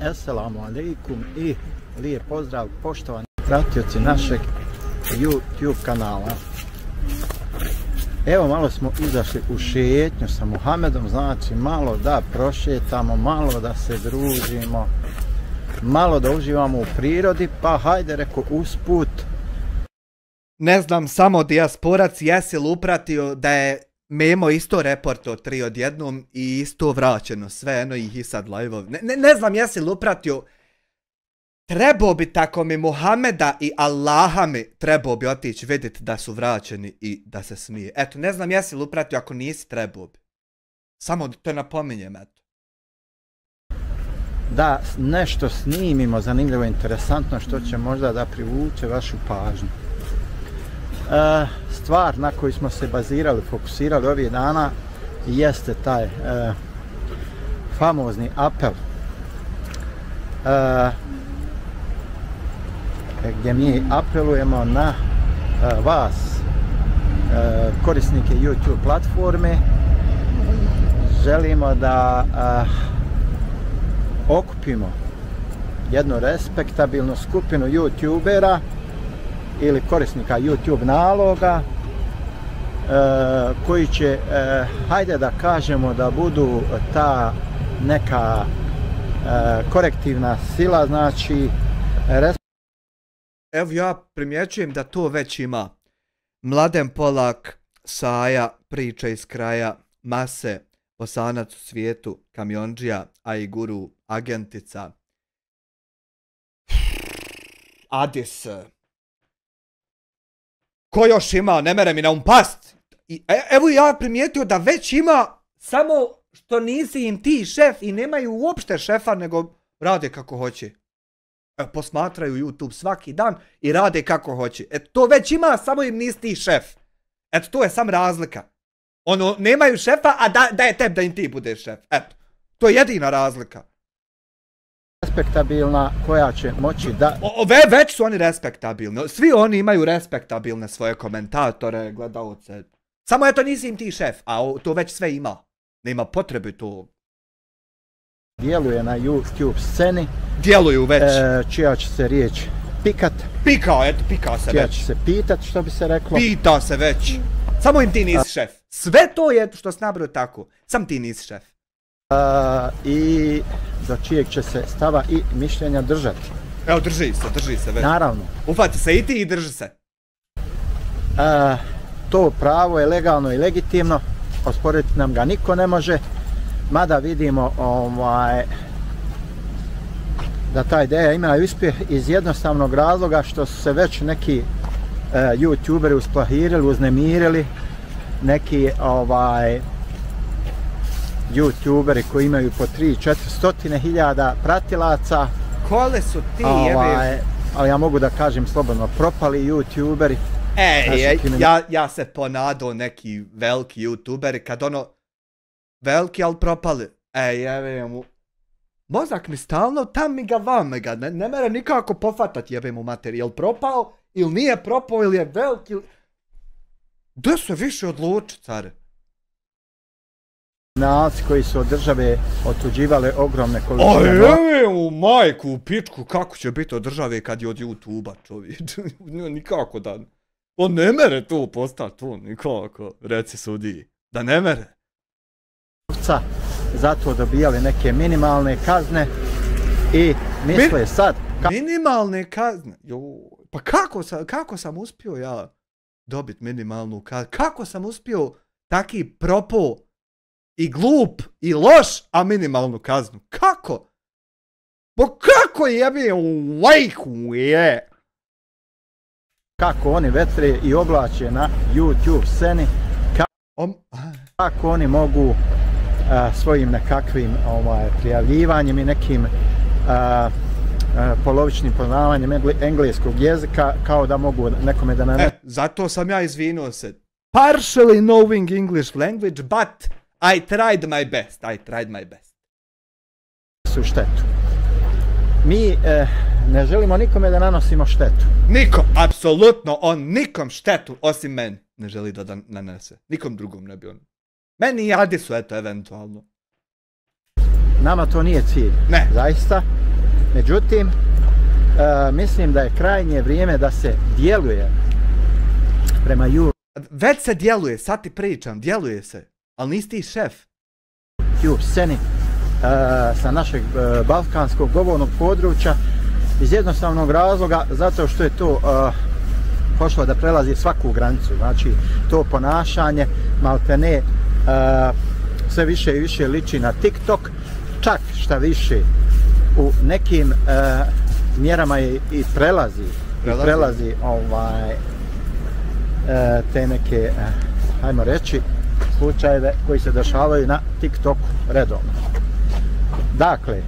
Esselamu alaikum i lijep pozdrav poštovani pratioci našeg YouTube kanala. Evo malo smo izašli u šetnju sa Muhamedom, znači malo da prošetamo, malo da se družimo, malo da uživamo u prirodi, pa hajde reko usput. Ne znam, samo dijasporac jesi li upratio da je Memo isto reporto 3 odjednom i isto vraćeno, sve eno ih i sad live-ov. Ne znam jesi li upratio, trebao bi tako mi Muhameda i Allaha mi trebao bi otići vidjeti da su vraćeni i da se smije. Eto, ne znam jesi li upratio, ako nisi trebao bi. Samo to napominjem, eto. Da nešto snimimo zanimljivo, interesantno, što će možda da privuče vašu pažnju. Stvar na koju smo se bazirali, fokusirali ovih dana jeste taj famozni apel gdje mi apelujemo na vas, korisnike YouTube platforme. Želimo da okupimo jednu respektabilnu skupinu YouTubera ili korisnika YouTube naloga koji će, hajde da kažemo, da budu ta neka korektivna sila, znači Evo ja primjećujem da to već ima. Mladen Polak, Saja, priča iz kraja, Mase, Bosanac u svijetu, Kamionđija, Aiguru, Agentica, Adis. Ko još ima? Ne mere mi na past. Evo ja primijetio da već ima, samo što nisi im ti šef i nemaju uopšte šefa, nego rade kako hoće. Posmatraju YouTube svaki dan i rade kako hoće. Eto, to već ima, samo im nisi ti šef. Eto, to je sam razlika. Ono, nemaju šefa, a da je tebi da im ti budeš šef. Eto, to je jedina razlika. Respektabilna koja će moći da... Već su oni respektabilni. Svi oni imaju respektabilne svoje komentatore, gledalce. Samo eto nisi im ti šef, a to već sve ima. Nema potrebe to. Djeluje na YouTube sceni. Djeluju već. Čija će se riječ pikat. Pika, eto, pika se čija već. Će se pitat, što bi se reklo. Pita se već. Samo im ti nisi šef. Sve to je što se nabrao tako. Sam ti nisi šef. I do čijeg će se stava i mišljenja držati. Evo, drži se već. Naravno. Ufati se i ti i drži se. To pravo je legalno i legitimno, osporiti nam ga niko ne može, mada vidimo da ta ideja ima uspjeh iz jednostavnog razloga što su se već neki YouTuberi usplahirili, uznemirili, neki YouTuberi koji imaju po 300-400 hiljada pratilaca. Kole su ti ali ja mogu da kažem slobodno, propali YouTuberi. Ja se ponadao neki veliki YouTuberi, kad ono, veliki ali propali. Jebe mu, mozak mi stalno tam mi ga vam me ga, ne mere nikako pofatat, jebe mu materi, jel propao ili nije propao ili je veliki. Da se više odluči, care. Nalci koji su od države otuđivale ogromne količine. Jebe mu majku u pičku, kako će biti od države kad je od YouTube-a, čovječ. Nikako da. On ne mere to postati, to nikako, reci sudiji, da ne mere. Zato dobijali neke minimalne kazne i misle sad... Minimalne kazne? Pa kako sam uspio ja dobiti minimalnu kaznu? Kako sam uspio taki propo i glup i loš, a minimalnu kaznu? Kako? Pa kako jebe u lajku je? Kako oni vetre i oblače na YouTube sceni, kako oni mogu svojim nekakvim prijavljivanjem i nekim polovičnim poznavanjem engleskog jezika, kao da mogu nekome da zato sam ja izvinuo se. Partially knowing English language, but I tried my best. Su štetu. Mi ne želimo nikome da nanosimo štetu. Nikom, apsolutno, on nikom štetu, osim meni, ne želi da nanese. Nikom drugom ne bi on. Meni i Adisu, eto, eventualno. Nama to nije cilj. Ne. Zaista. Međutim, mislim da je krajnje vrijeme da se djeluje prema Već se djeluje, sad ti pričam, djeluje se, ali nisi ti šef. YouTube sceni sa našeg balkanskog govornog područja iz jednostavnog razloga zato što je to pošlo da prelazi svaku granicu. Znači to ponašanje maltene sve više i više liči na TikTok, čak šta više u nekim mjerama i prelazi te neke, hajmo reći, slučajeve koji se dešavaju na TikToku redovno. Dakle,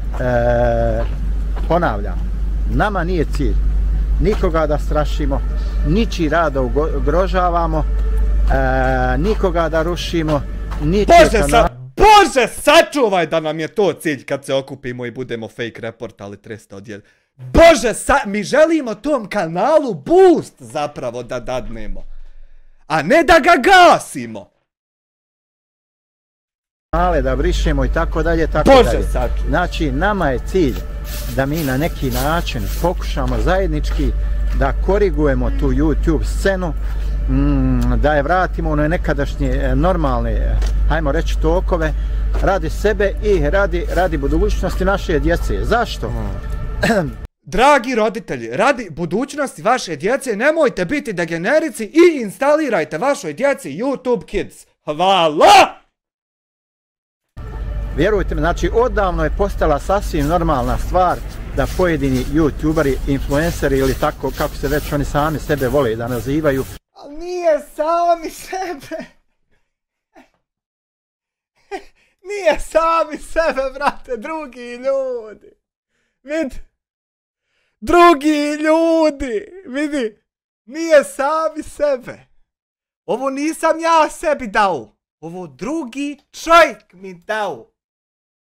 ponavljam, nama nije cilj nikoga da strašimo, ničiji rad da ugrožavamo, nikoga da rušimo, Bože, sačuvaj da nam je to cilj kad se okupimo i budemo fake reportali 300 odjel. Bože, mi želimo tom kanalu boost zapravo da dadnemo, a ne da ga gasimo. Da brišemo i tako dalje, Bože, znači nama je cilj da mi na neki način pokušamo zajednički da korigujemo tu YouTube scenu, da je vratimo u nekadašnje normalne, hajmo reći, tokove radi sebe i radi budućnosti naše djece. Zašto? Dragi roditelji, radi budućnosti vaše djece nemojte biti degenerici i instalirajte vašoj djeci YouTube Kids. Hvala! Vjerujte mi, znači odavno je postala sasvim normalna stvar da pojedini youtuberi, influenceri ili tako kako se već oni sami sebe vole da nazivaju. Ali nije sami sebe. Nije sami sebe, brate, drugi ljudi. Vidi. Drugi ljudi, vidi. Nije sami sebe. Ovo nisam ja sebi dao. Ovo drugi čovjek mi dao.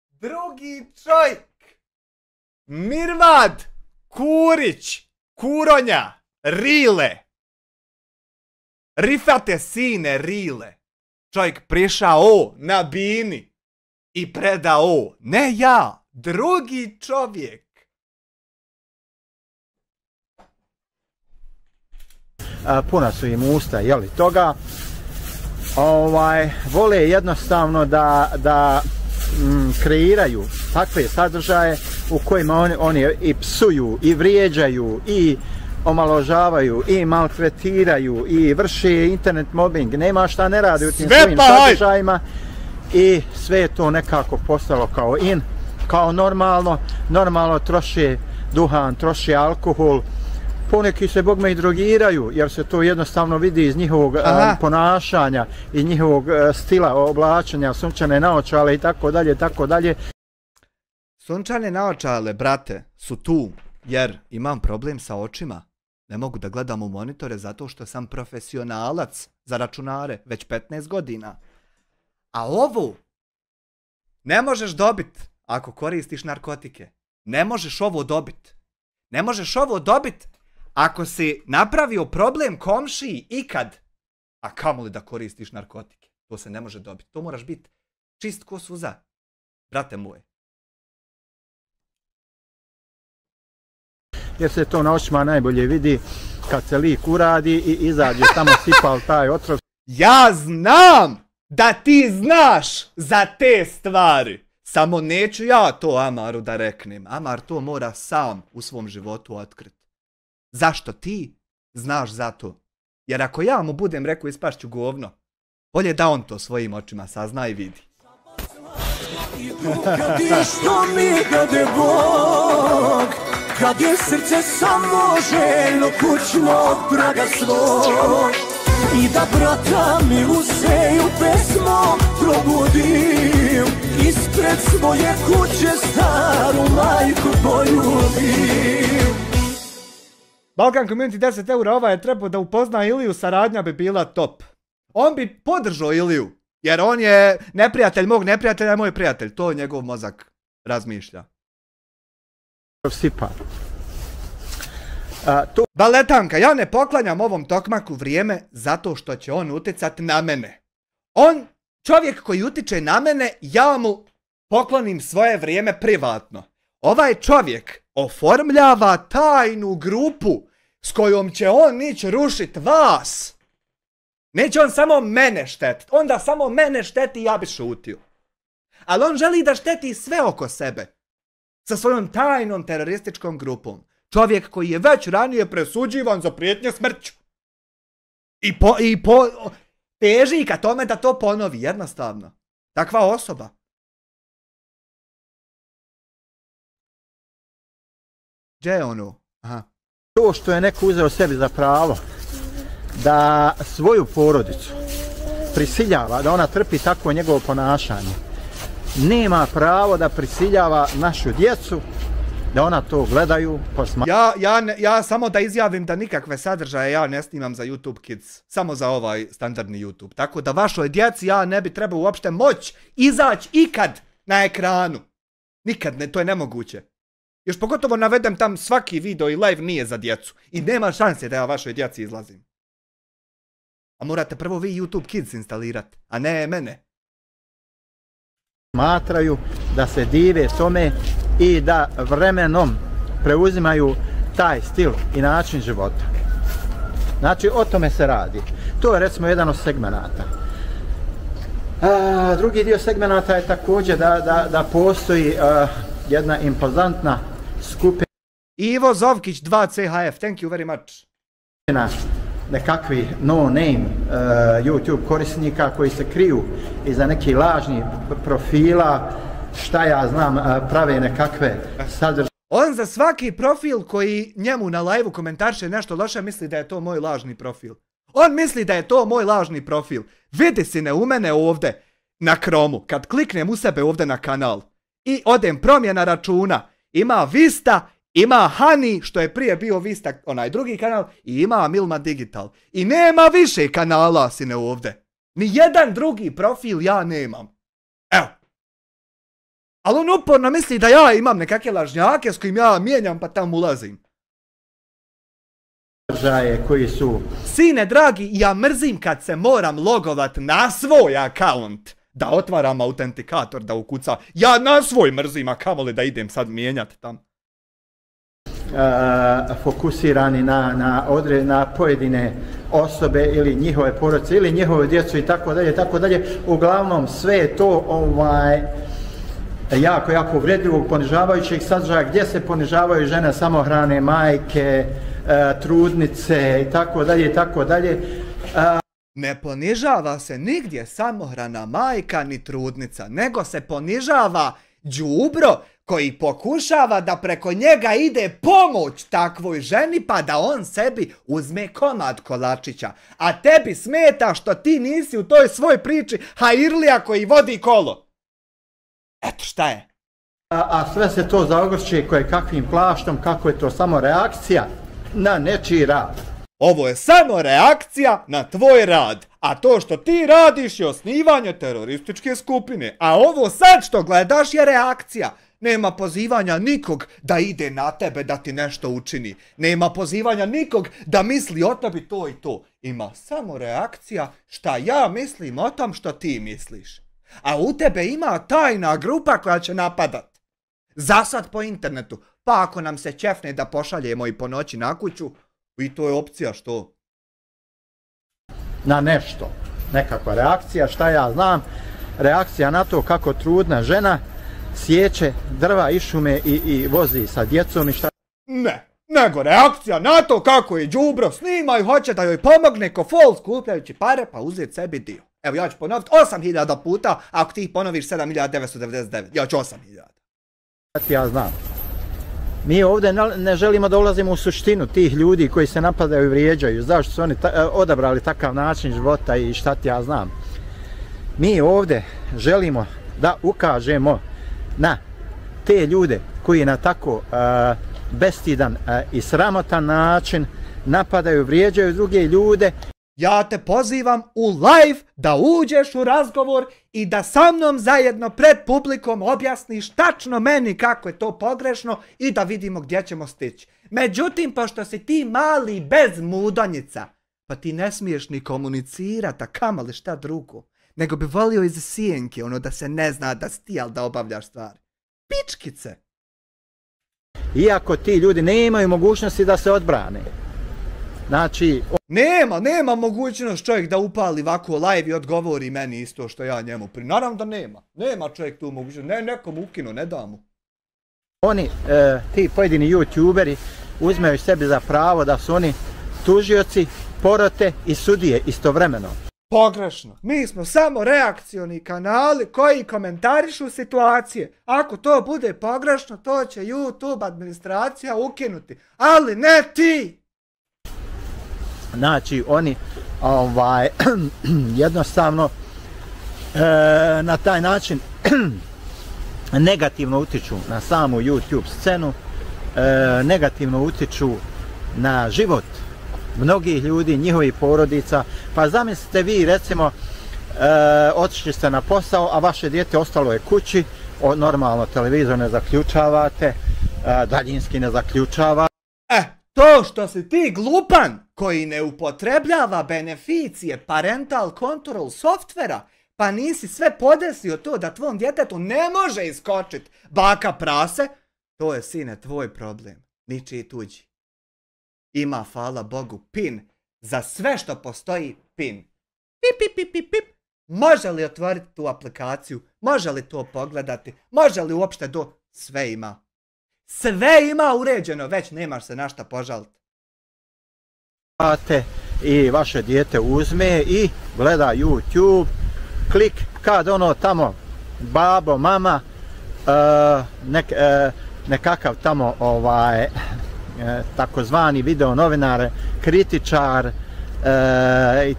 Drugi čovjek. Mirvad Kurić, Kuronja, Rile. Rifate sine Rile. Čovjek prišao na bini i predao. Ne ja, drugi čovjek. Puna su im usta, jeli, toga. Vole jednostavno da kreiraju takve sadržaje u kojima oni i psuju, i vrijeđaju, i omaložavaju, i maltretiraju, i vrše internet mobbing, nema šta ne radi u tim svojim sadržajima i sve je to nekako postalo kao kao normalno troše duhan, troše alkohol, poneki se bogme i drogiraju jer se to jednostavno vidi iz njihovog ponašanja, iz njihovog stila oblačenja, sunčane naočale i tako dalje, tako dalje. Sunčane naočale, brate, su tu jer imam problem sa očima. Ne mogu da gledam u monitore zato što sam profesionalac za računare već 15 godina. A ovo ne možeš dobiti ako koristiš narkotike. Ne možeš ovo dobiti. Ne možeš ovo dobiti ako si napravio problem komšiji ikad, a kamoli da koristiš narkotike. To se ne može dobiti. To moraš biti čist ko suza. Brate moj. Jer se to na očima najbolje vidi kad se lik uradi i izađe tamo sipal taj otrov. Ja znam da ti znaš za te stvari. Samo neću ja to Amaru da reknem. Amar to mora sam u svom životu otkriti. Zašto ti znaš za to? Jer ako ja mu budem rekao ispašću govno, bolje da on to svojim očima sazna i vidi. Kad je srce samo željno kućnog praga svog i da brata mi useju pesmom probudim, ispred svoje kuće staru majku poljubim. Balkan Community 10 eura, ovaj je trebao da upozna Iliju, saradnja bi bila top. On bi podržao Iliju, jer on je neprijatelj mog neprijatelja, moj prijatelj, to njegov mozak razmišlja. Baletanka, ja ne poklanjam ovom tokmaku vrijeme zato što će on utjecati na mene. On, čovjek koji utiče na mene, ja mu poklonim svoje vrijeme privatno. ovaj čovjek oformljava tajnu grupu s kojom će on ići rušit vas. Neće on samo mene štetiti. Onda samo mene šteti i ja bi šutio. Ali on želi da šteti sve oko sebe. Sa svojom tajnom terorističkom grupom. Čovjek koji je već ranije presuđivan za prijetnje smrću. I teži ka tome da to ponovi, jednostavno. Takva osoba. Gdje je ono? Aha. To što je neko uzeo sebi za pravo da svoju porodicu prisiljava, da ona trpi takvo njegovo ponašanje, nema pravo da prisiljava našu djecu da ona to gledaju, Ja samo da izjavim da nikakve sadržaje ja ne snimam za YouTube Kids. Samo za ovaj standardni YouTube. Tako da vašoj djeci ja ne bi trebao uopšte moć izaći ikad na ekranu. Nikad, ne, to je nemoguće. Još pogotovo navedem tam svaki video i live nije za djecu. I nema šanse da ja vašoj djeci izlazim. A morate prvo vi YouTube Kids instalirati, a ne mene. Smatraju da se dive tome i da vremenom preuzimaju taj stil i način života. Znači, o tome se radi. To je recimo jedan od segmenata. Drugi dio segmenata je također da postoji jedna impozantna skupina Ivo Zovkić 2CHF, thank you very much. Nekakvi no-name YouTube korisnika koji se kriju iza nekih lažnih profila, šta ja znam, prave nekakve sadržaje. On za svaki profil koji njemu na live-u komentarše nešto loše misli da je to moj lažni profil. On misli da je to moj lažni profil. Vidi sine u mene ovdje na Chromu, kad kliknem u sebe ovdje na kanal i odem promjena računa, ima Vista, ima Hani, što je prije bio Vista, onaj drugi kanal, i ima Milma Digital. I nema više kanala, sine, ovdje. Ni jedan drugi profil ja nemam. Evo. Ali on uporno misli da ja imam nekakve lažnjake s kojim ja mijenjam pa tam ulazim. Koji su... Sine, dragi, ja mrzim kad se moram logovat na svoj akaunt. Da otvaram autentikator, da ukuca. Ja na svoj mrzim, a kamoli da idem sad mijenjati tam. Fokusirani na pojedine osobe ili njihove porodice ili njihove djecu i tako dalje, tako dalje. Uglavnom sve je to jako uvredljivog, ponižavajućeg sadržaja gdje se ponižavaju žene, samohrane, majke, trudnice i tako dalje i tako dalje. Ne ponižava se nigdje samohrana majka ni trudnica, nego se ponižava đubro koji pokušava da preko njega ide pomoć takvoj ženi pa da on sebi uzme komad kolačića. A tebi smeta što ti nisi u toj svoj priči Hairlija koji vodi kolo. Eto šta je. A sve se to zaogrće koje kakvim plaštom, kako je to samo reakcija na nečiji rad. Ovo je samo reakcija na tvoj rad, a to što ti radiš je osnivanje terorističke skupine, a ovo sad što gledaš je reakcija. Nema pozivanja nikog da ide na tebe da ti nešto učini. Nema pozivanja nikog da misli o tebi to i to. Ima samo reakcija šta ja mislim o tom što ti misliš. A u tebe ima tajna grupa koja će napadat. Zasad po internetu, pa ako nam se ćefne da pošaljemo i po noći na kuću, i to je opcija što? Na nešto. Nekakva reakcija, šta ja znam. Reakcija na to kako trudna žena sječe drva i šume i vozi sa djecom i šta... Ne, nego reakcija na to kako je đubro snima i hoće da joj pomogne ko fol skupljajući pare pa uzeti sebi dio. Evo ja ću ponoviti 8000 puta, ako ti ponoviš 7999, ja ću 8000. Ja znam. Mi ovdje ne želimo da ulazimo u suštinu tih ljudi koji se napadaju i vrijeđaju. Zašto su oni odabrali takav način života i šta ti ja znam. Mi ovdje želimo da ukažemo na te ljude koji na tako bestidan i sramotan način napadaju, vrijeđaju druge ljude. Ja te pozivam u live da uđeš u razgovor i da sa mnom zajedno pred publikom objasniš tačno meni kako je to pogrešno i da vidimo gdje ćemo stići. Međutim, pošto si ti mali bez mudonjica, pa ti ne smiješ ni komunicirati, a kamoli šta drugo, nego bi volio iz sjenke, ono da se ne zna da si ti, ali da obavljaš stvari. Pičkice! iako ti ljudi nemaju mogućnosti da se odbrane. Znači... Nema mogućnost čovjek da upali ovako live i odgovori meni isto što ja njemu naravno da nema. Nema čovjek tu mogućnost, nekom ukinu, ne da mu. Oni, ti pojedini youtuberi, uzmeju sebi za pravo da su oni tužioci, porote i sudije istovremeno. Pogrešno. Mi smo samo reakcioni kanali koji komentarišu situacije. Ako to bude pogrešno, to će YouTube administracija ukinuti. Ali ne ti! Znači, oni jednostavno na taj način negativno utiču na samu YouTube scenu, negativno utiču na život mnogih ljudi, njihovih porodica. Pa zamislite vi, recimo, otišli ste na posao, a vaše dijete ostalo je kući, normalno televizor ne zaključavate, daljinski ne zaključavate. To što si ti glupan koji ne upotrebljava beneficije parental control softvera, pa nisi sve podesio to da tvom djetetu ne može iskočit baka prase, to je, sine, tvoj problem, ničiji tuđi. Ima, hvala Bogu, PIN. Za sve što postoji PIN. Pip, pip, pip, pip, pip. Može li otvoriti tu aplikaciju? Može li to pogledati? Može li uopšte to? Sve ima. Sve ima uređeno, već nemaš se na šta požaliti. I vaše dijete uzme i gleda YouTube, klik, kad ono tamo, babo, mama, nekakav tamo takozvani video novinar, kritičar i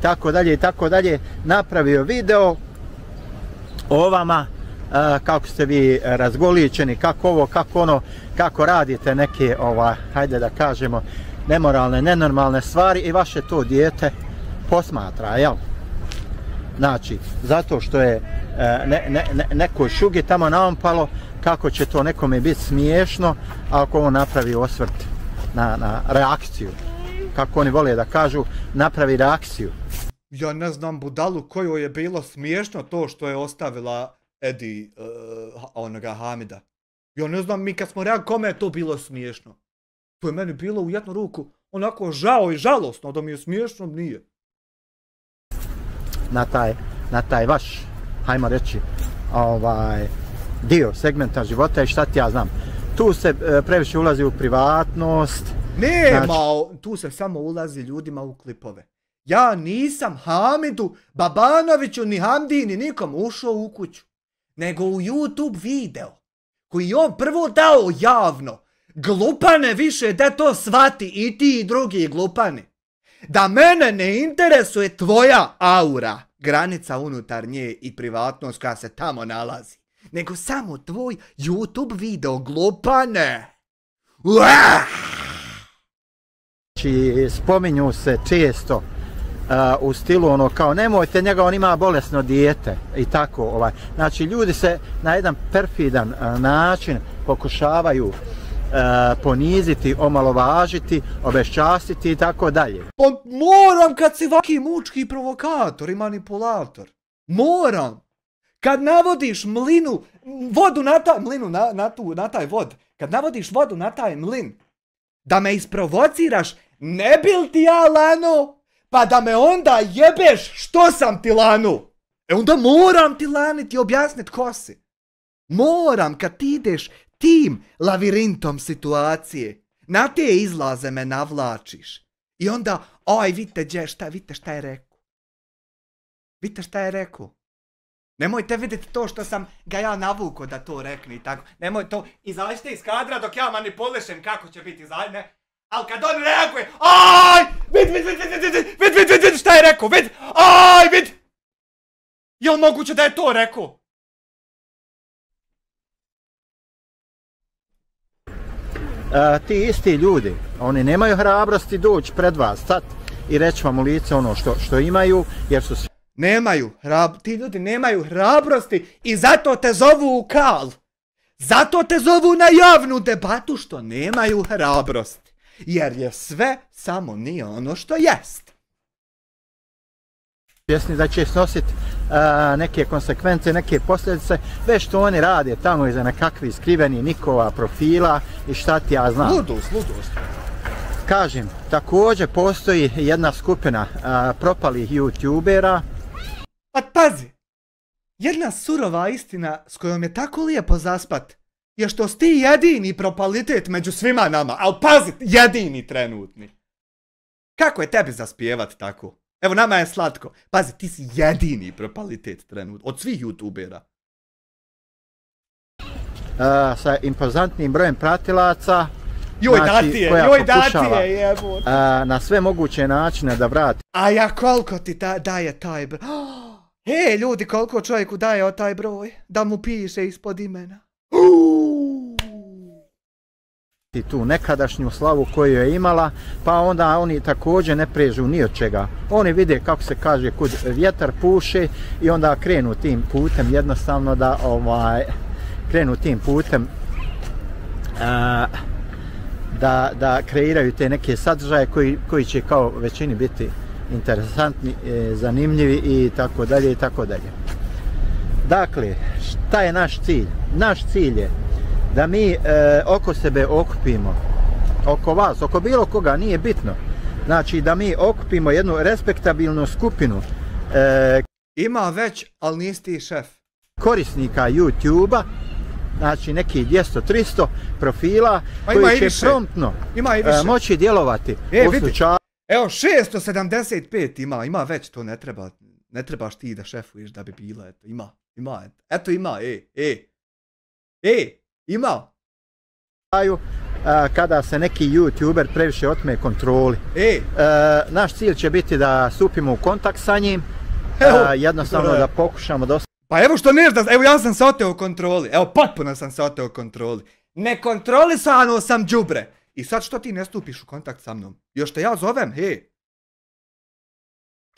tako dalje, napravio video o vama, kako ste vi razgoličeni, kako ovo, kako ono, kako radite neke, hajde da kažemo, nemoralne, nenormalne stvari i vaše to dijete posmatra, jel? Znači, zato što je nekoj šugi tamo naompalo, kako će to nekome biti smiješno ako on napravi osvrt na reakciju. Kako oni vole da kažu, napravi reakciju. Ja ne znam budalu kojoj je bilo smiješno to što je ostavila Edi, onoga Hamida. Ja ne znam, mi kad smo reagovali, kome je to bilo smiješno? To je meni bilo u jednu ruku onako žao i žalosno, da mi je smiješno, nije. Na taj vaš, hajmo reći, dio segmenta života i šta ti ja znam. Tu se previše ulazi u privatnost. Nema, znači... tu se samo ulazi ljudima u klipove. Ja nisam Hamidu, Babanoviću, ni Hamdi, ni nikom ušao u kuću. Nego u YouTube video, koji je on prvo dao javno. Glupane više, da to shvati i ti i drugi glupani. Da mene ne interesuje tvoja aura, granica unutar nje i privatnost koja se tamo nalazi. Nego samo tvoj YouTube video, glupane. Znači, spominju se često u stilu ono kao nemojte njega, on ima bolesno dijete i tako. Znači, ljudi se na jedan perfidan način pokušavaju poniziti, omalovažiti, obeščastiti i tako dalje. Pa moram kad si vaki mučki provokator i manipulator. Moram. Kad navodiš mlinu, vodu na taj mlinu, na taj vod. Kad navodiš vodu na taj mlin, da me isprovociraš, ne bil ti ja lanu, pa da me onda jebeš što sam ti lanu. Onda moram ti laniti i objasniti ko si. Moram kad ti ideš tim lavirintom situacije, na te izlaze me navlačiš. I onda, oj, vidite šta je rekao. Vidite šta je rekao. Nemojte vidjeti to što sam ga ja navuko da to rekne i tako. Nemoj to, izađite iz kadra dok ja manipulišem kako će biti izađene. Ali kad on reaguje, aj, vid, šta je rekao, vid, aj, vid. Jel moguće da je to rekao? Ti isti ljudi, oni nemaju hrabrosti doći pred vas sad i reći vam u lice ono što imaju, jer su... Ti ljudi nemaju hrabrosti i zato te zovu u kal. Zato te zovu na javnu debatu što nemaju hrabrosti. Jer je sve samo nije ono što jest. svjesni da će snositi neke konsekvence, neke posljedice, već što oni rade tamo iza nekakvih skrivenih nikova profila i šta ti ja znam. Ludost. Kažem, također postoji jedna skupina propalih youtubera. A pazi, jedna surova istina s kojom je tako lijepo zaspat je što si ti jedini propalitet među svima nama, ali pazi, jedini trenutni. Kako je tebi zaspjevat tako? Evo, nama je slatko. Pazi, ti si jedini propalitet trenutno, od svih youtubera. Sa impozantnim brojem pratilaca. Joj, znači, datije, jebo. Na sve moguće načine da vrati. A ja koliko ti daje taj broj? Hej, ljudi, koliko čovjeku daje taj broj? Da mu piše ispod imena. Tu nekadašnju slavu koju je imala, pa onda oni također ne prežu ni od čega. Oni vide, kako se kaže, kud vjetar puše i onda krenu tim putem, jednostavno da krenu tim putem da kreiraju te neke sadržaje koji će kao većini biti interesantni, zanimljivi i tako dalje i tako dalje. Dakle, šta je naš cilj? Naš cilj je da mi oko sebe okupimo, oko vas, oko bilo koga, nije bitno. Znači da mi okupimo jednu respektabilnu skupinu. Ima već, ali nisi ti šef. Korisnika YouTube-a, znači neki 200-300 profila koji će promptno moći djelovati u slučaju. Evo, 675 ima već, to ne trebaš ti da šefuješ da bi bila, eto, ima, ima. Kada se neki YouTuber previše otme kontroli. Naš cilj će biti da stupimo u kontakt sa njim, jednostavno da pokušamo dosta. Pa evo što neš da, evo ja sam se oteo kontroli, evo potpuno sam se oteo kontroli. Nekontrolisano sam đubre. I sad što ti ne stupiš u kontakt sa mnom? Još te ja zovem,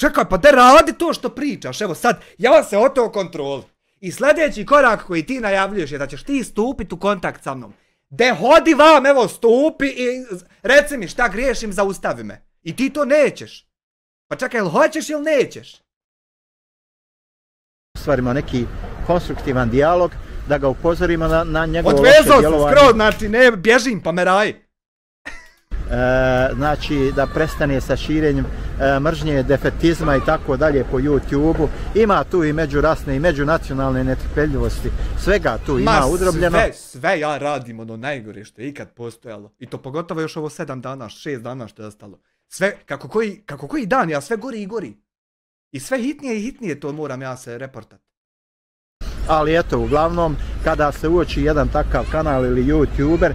Čekaj, pa da radi to što pričaš, evo sad, ja se oteo kontroli. I sljedeći korak koji ti najavljuješ je da ćeš ti stupiti u kontakt sa mnom. De hodi vam, evo stupi i reci mi šta griješim, zaustavi me. I ti to nećeš. Pa čekaj, jel hoćeš ili nećeš? Ostvarimo neki konstruktivan dijalog, da ga upozorimo na njegovo loše djelovanje. Odvezao sam skroz, znači ne bježim, pa me raj. Znači da prestane sa širenjem mržnje, defetizma i tako dalje po YouTube-u. Ima tu i međurasne i međunacionalne netrpeljivosti. Svega tu ima udrobljeno. Sve ja radim ono najgore što je ikad postojalo. I to pogotovo još ovo 7 dana, 6 dana što je ostalo. Sve, kako koji dan, ja sve gori i gori. I sve hitnije i hitnije to moram ja se reportati. Ali eto, uglavnom, kada se uoči jedan takav kanal ili YouTuber,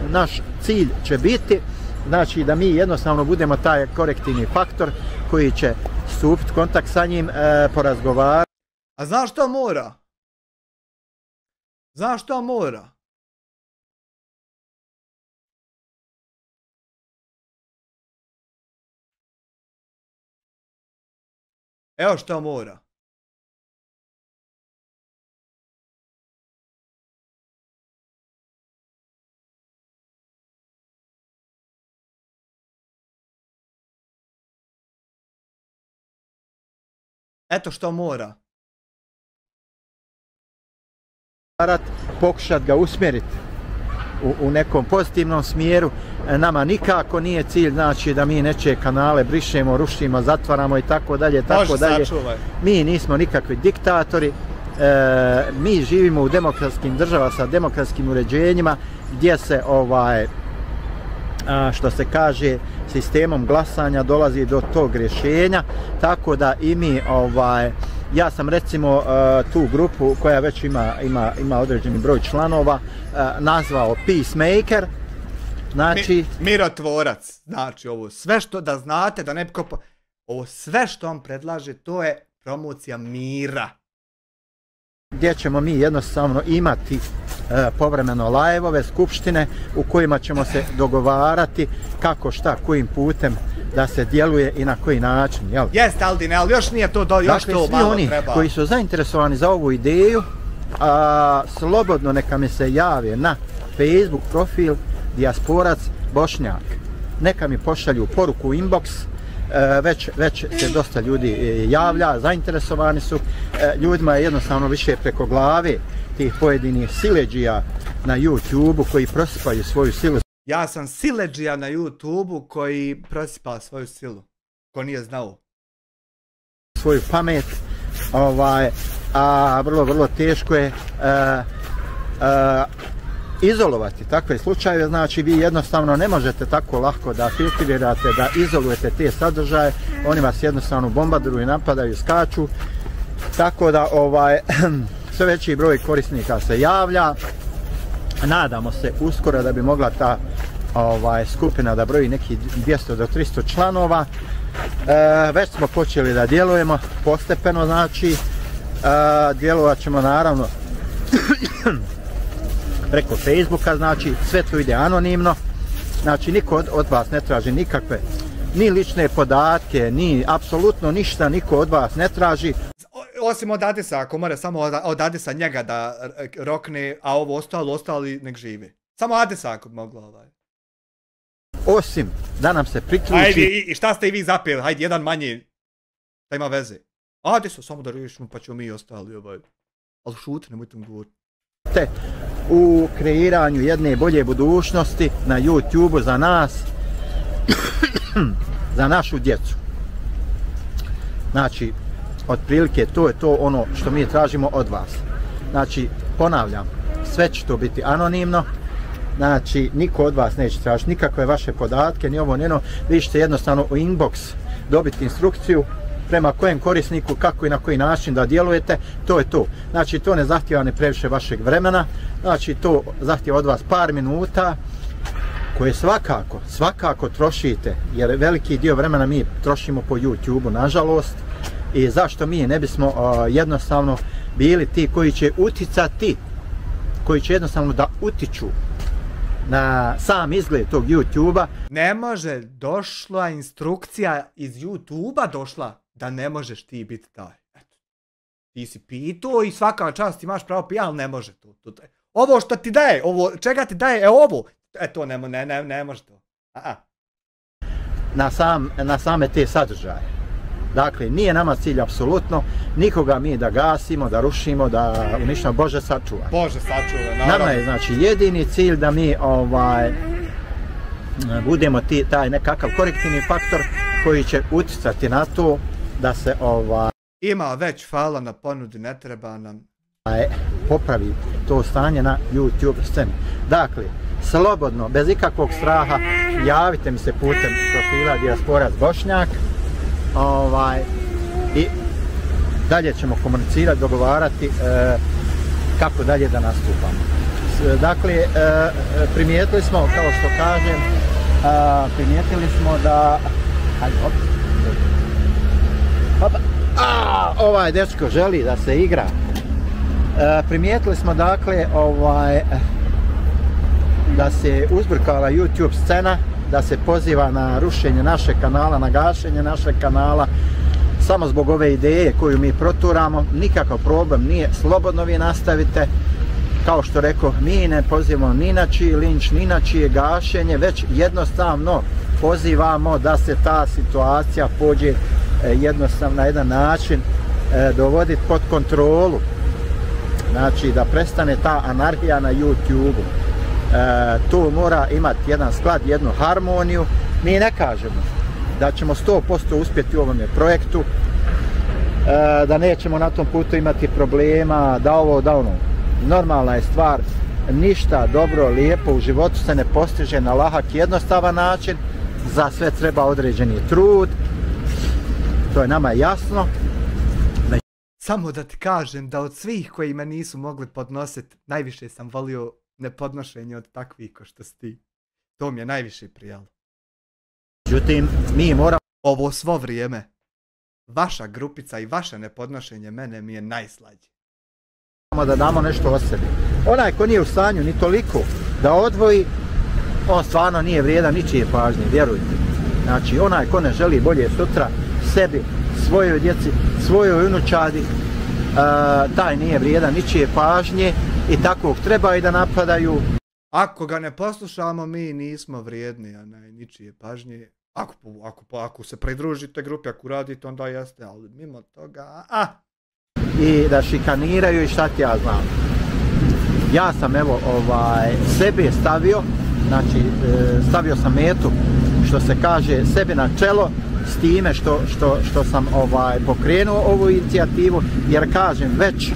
naš cilj će biti, znači da mi jednostavno budemo taj korektivni faktor koji će stupiti u kontakt sa njim, porazgovarati. A znaš što mora? Znaš što mora? Evo što mora. Eto što mora. Pokušat ga usmjeriti u nekom pozitivnom smjeru. Nama nikako nije cilj, znači da mi nečije kanale brišemo, rušimo, zatvaramo i tako dalje, tako dalje. Mi nismo nikakvi diktatori. Mi živimo u demokratskim državama sa demokratskim uređenjima gdje se što se kaže sistemom glasanja dolazi do tog rješenja, tako da i mi ja sam recimo tu grupu koja već ima određeni broj članova nazvao Peacemaker, znači mirotvorac, znači ovo sve što da znate da ne bi ovo sve što on predlaže to je promocija mira. Gdje ćemo mi jednostavno imati povremeno live-ove, skupštine u kojima ćemo se dogovarati kako, šta, kojim putem da se djeluje i na koji način, jel? Jest, Aldine, ali još nije to još to malo treba. Svi oni koji su zainteresovani za ovu ideju, slobodno neka mi se jave na Facebook profil Dijasporac Bošnjak. Neka mi pošalju poruku u inbox, već se dosta ljudi javlja, zainteresovani su, ljudima je jednostavno više preko glave tih pojedinih siledžija na YouTube-u koji prosipaju svoju silu. Ja sam siledžija na YouTube-u koji prosipa svoju silu, ko nije znao. Svoju pamet, a vrlo teško je izolovati takve slučajeve, znači vi jednostavno ne možete tako lako da filtrirate, da izolujete te sadržaje, oni vas jednostavno bombarduju, napadaju, skaču, tako da sve veći broj korisnika se javlja, nadamo se uskoro da bi mogla ta skupina da broji neki 200 do 300 članova, već smo počeli da djelujemo postepeno, znači djelovat ćemo naravno preko Facebooka, znači sve to ide anonimno, znači niko od vas ne traži nikakve ni lične podatke, ni apsolutno ništa niko od vas ne traži. Osim od Adisa, ako mora samo od Adisa njega da rokne, a ovo ostali nek živi. Samo Adisa ako bi mogla Osim da nam se priključi... Ajde, i šta ste i vi zapeli? Hajde, jedan manje da ima veze. Adisa, samo da riješimo pa ćemo mi ostali Ali šuti, nemojte mu govoriti. U kreiranju jedne bolje budućnosti na YouTube-u za nas, za našu djecu. Znači, otprilike to je to ono što mi tražimo od vas. Znači, ponavljam, sve će to biti anonimno, znači niko od vas neće tražiti nikakve vaše podatke, ni ovo, ni ono, vi ćete jednostavno u inbox dobiti instrukciju prema kojem korisniku, kako i na koji način da djelujete, to je to. Znači, to ne zahtijeva ne previše vašeg vremena, znači to zahtijeva od vas par minuta, koje svakako trošite, jer veliki dio vremena mi trošimo po YouTube-u, nažalost, i zašto mi ne bismo jednostavno bili ti koji će uticati, koji će jednostavno da utiču na sam izgled tog YouTube-a. Ne može, došla instrukcija iz YouTube-a došla da ne možeš ti biti taj. Eto. Ti si pitao i svaka čast imaš pravo pija, ali ne može to. Ovo što ti daje, ovo čega ti daje, ovo. To ne može to. Na same te sadržaje. Dakle, nije nama cilj apsolutno nikoga mi da gasimo, da rušimo, da uništimo, Bože sačuva. Bože sačuva, naravno. Nama je znači jedini cilj da mi budemo taj nekakav korektivni faktor koji će utjecati na to da se Ima već fala na ponudi, ne treba nam popravi to stanje na YouTube sceni. Dakle, slobodno, bez ikakvog straha, javite mi se putem profila Dijasporac Bošnjak, i dalje ćemo komunicirati, dogovarati kako dalje da nastupamo. Dakle, primijetili smo, kao što kažem, primijetili smo da... Hajde, ovaj dečko želi da se igra. Primijetili smo, dakle, da se uzburkala YouTube scena, da se poziva na rušenje našeg kanala, na gašenje našeg kanala, samo zbog ove ideje koju mi proturamo. Nikakav problem nije, slobodno vi nastavite. Kao što rekao, mi ne pozivamo ni na čiji linč, ni na čije gašenje, već jednostavno pozivamo da se ta situacija pođe jednostavno na jedan način dovoditi pod kontrolu. Znači da prestane ta anarhija na YouTube-u. To mora imati jedan sklad, jednu harmoniju. Mi ne kažemo da ćemo 100% uspjeti u ovome projektu, da nećemo na tom putu imati problema, da ovo, da ono. Normalna je stvar, ništa dobro, lijepo u životu se ne postiže na lahak, jednostavan način, za sve treba određeni trud, to je nama jasno. Samo da ti kažem da od svih koji me nisu mogli podnositi, najviše sam volio nepodnošenje od takvih ko što si ti. To mi je najviše prijalo. Međutim, mi moramo... Ovo svo vrijeme, vaša grupica i vaše nepodnošenje mene mi je najslađe. Da damo nešto od sebi. Onaj ko nije u stanju ni toliko da odvoji, on stvarno nije vrijedan ničije pažnje, vjerujte. Znači, onaj ko ne želi bolje sutra sebi, svojoj djeci, svojoj unučadi, taj nije vrijedan ničije pažnje i takvog treba i da napadaju. Ako ga ne poslušamo, mi nismo vrijedni, a ne ničije pažnje. Ako se pridružite grupi, ako radite, onda jeste, ali mimo toga, I da šikaniraju i šta ti ja znam. Ja sam evo sebe stavio, znači stavio sam metu, što se kaže, sebi na čelo s time što sam pokrenuo ovu inicijativu, jer kažem već...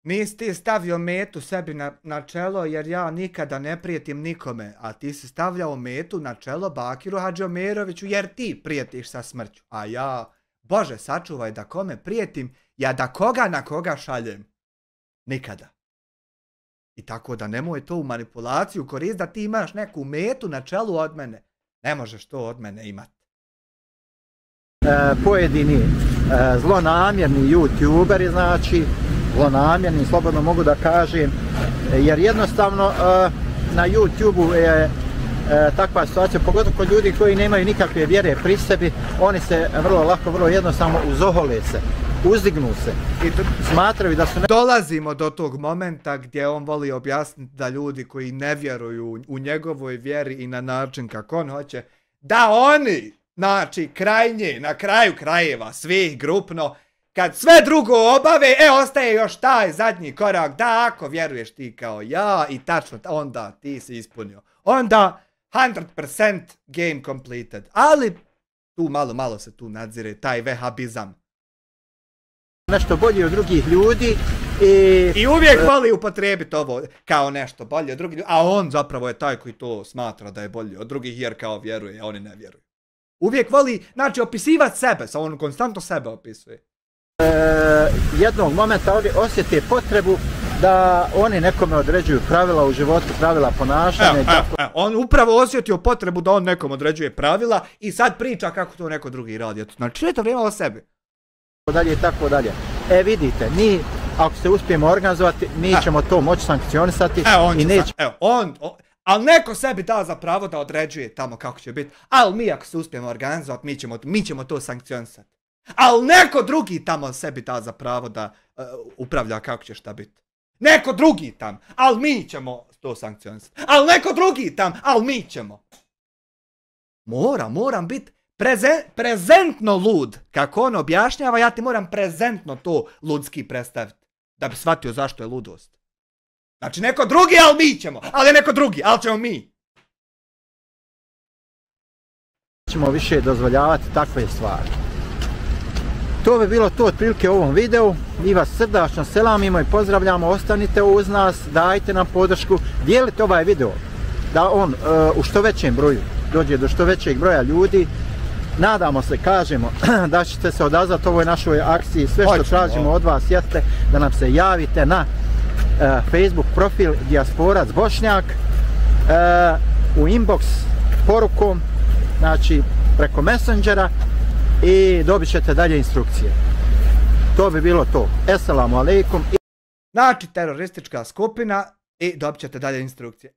Nisi ti stavio metu sebi na čelo, jer ja nikada ne prijetim nikome, a ti si stavljao metu na čelo Bakiru Hadžiomeroviću, jer ti prijetiš sa smrću, a ja, Bože sačuvaj da kome prijetim, ja da koga na koga šaljem. Nikada. I tako da nemoj to u manipulaciju koristiti da ti imaš neku metu na čelu od mene. Ne možeš to od mene imati. Pojedini zlonamjerni youtuberi, znači, zlonamjerni, slobodno mogu da kažem, jer jednostavno na YouTubeu je takva situacija, pogotovo kod ljudi koji nemaju nikakve vjere pri sebi, oni se vrlo lako, vrlo jednostavno uzohole se, uzdignu se i smatraju da su... Dolazimo do tog momenta gdje on voli objasniti da ljudi koji ne vjeruju u njegovoj vjeri i na način kako on hoće, da oni, znači krajnje, na kraju krajeva, svih grupno, kad sve drugo obave, ostaje još taj zadnji korak, da ako vjeruješ ti kao ja i tačno, onda ti si ispunio. Onda 100% game completed. Ali tu malo se tu nadzire taj vehabizam. Nešto bolje od drugih ljudi i uvijek voli upotrijebiti ovo kao nešto bolje od drugih ljudi, a on zapravo je taj koji to smatra da je bolje od drugih jer kao vjeruje, a oni ne vjeruju. Uvijek voli, znači, opisivati sebe, sa on konstantno sebe opisuje. Jednog momenta oni osjete potrebu da oni nekome određuju pravila u životu, pravila ponašanja. On upravo osjetio potrebu da on nekom određuje pravila i sad priča kako to neko drugi radi. Znači, to vrijeme o sebi. Tako dalje. Vidite, mi, ako se uspijemo organizovati, mi ćemo to moći sankcionisati i neće... Ali neko sebi da za pravo da određuje tamo kako će biti, ali mi ako se uspijemo organizovati, mi ćemo to sankcionisati. Ali neko drugi tamo sebi da za pravo da upravlja kako će šta biti. Neko drugi tam, ali mi ćemo to sankcionisati. Ali neko drugi tam, ali mi ćemo. Moram biti prezentno lud. Kako on objašnjava, ja ti moram prezentno to ludski predstaviti. Da bi shvatio zašto je ludost. Znači neko drugi, ali mi ćemo. Ali neko drugi, ali ćemo mi. Nećemo više dozvoljavati takve stvari. To bi bilo to otprilike u ovom videu. Mi vas srdačno selamimo i pozdravljamo. Ostanite uz nas, dajte nam podršku, dijelite ovaj video da on u što većem broju dođe do što većeg broja ljudi. Nadamo se, kažemo, da ćete se odazvati ovoj našoj akciji. Sve što tražimo od vas jeste da nam se javite na Facebook profil Dijasporac Bošnjak, u inbox porukom, znači preko Messengera, i dobit ćete dalje instrukcije. To bi bilo to. Esselamu alaikum. Znači teroristička skupina i dobit ćete dalje instrukcije.